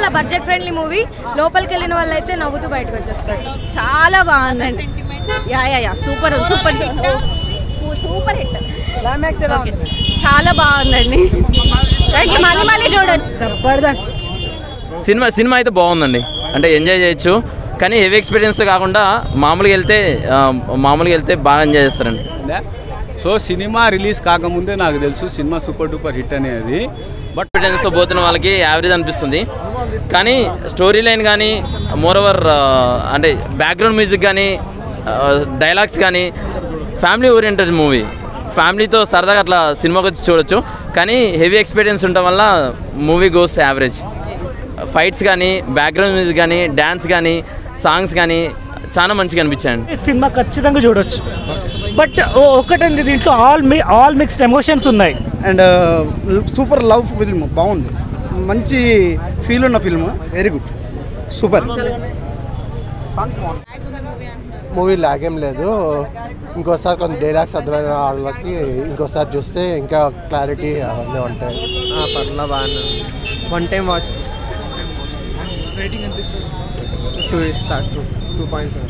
చాలా budget friendly movie. లోపలికి వెళ్ళిన వాళ్ళైతే నవ్వుతూ బయటకు వచ్చేస్తారు. చాలా బాగుందండి. Yeah super super super hit. చాలా బాగుందండి. మళ్ళీ చూడండి. జబర్దస్త్ సినిమా అయితే బాగుందండి. అంటే ఎంజాయ్ చేయొచ్చు, కానీ హెవీ ఎక్స్పీరియన్స్తో కాకుండా మామూలుగా వెళ్తే బాగా ఎంజాయ్ చేస్తారండి. సో సినిమా రిలీజ్ కాకముందే నాకు తెలుసు సినిమా సూపర్ డూపర్ హిట్ అనేది. బట్ ఎక్స్పీరియన్స్తో పోతున్న వాళ్ళకి యావరేజ్ అనిపిస్తుంది. కానీ స్టోరీ లైన్ కానీ మోరోవర్ అంటే బ్యాక్గ్రౌండ్ మ్యూజిక్ కానీ డైలాగ్స్ కానీ ఫ్యామిలీ ఓరియంటెడ్ మూవీ. ఫ్యామిలీతో సరదాగా అట్లా సినిమాకి వచ్చి చూడొచ్చు. కానీ హెవీ ఎక్స్పీరియన్స్ ఉండటం వల్ల మూవీ గోస్ యావరేజ్. ఫైట్స్ కానీ బ్యాక్గ్రౌండ్ మ్యూజిక్ కానీ డ్యాన్స్ కానీ సాంగ్స్ కానీ చాలా మంచిగా అనిపించాయండి. సినిమా ఖచ్చితంగా చూడొచ్చు. బట్ ఒకటండి, దీంట్లో ఆల్ మిక్స్డ్ ఎమోషన్స్ ఉన్నాయి. అండ్ సూపర్ లవ్ ఫిల్మ్ బాగుంది. మంచి ఫీల్ ఉన్న film. Very good, super movie లాగేం లేదు. ఇంకోసారి కొంచెం డైలాగ్స్ అర్థమైన వాళ్ళకి ఇంకోసారి చూస్తే ఇంకా క్లారిటీ అవన్నీ ఉంటాయి. పర్లా బాగా 1 టైం వాచ్. రేటింగ్ ఎంత ఇస్తారు? 2 ఇస్తా. 2.7.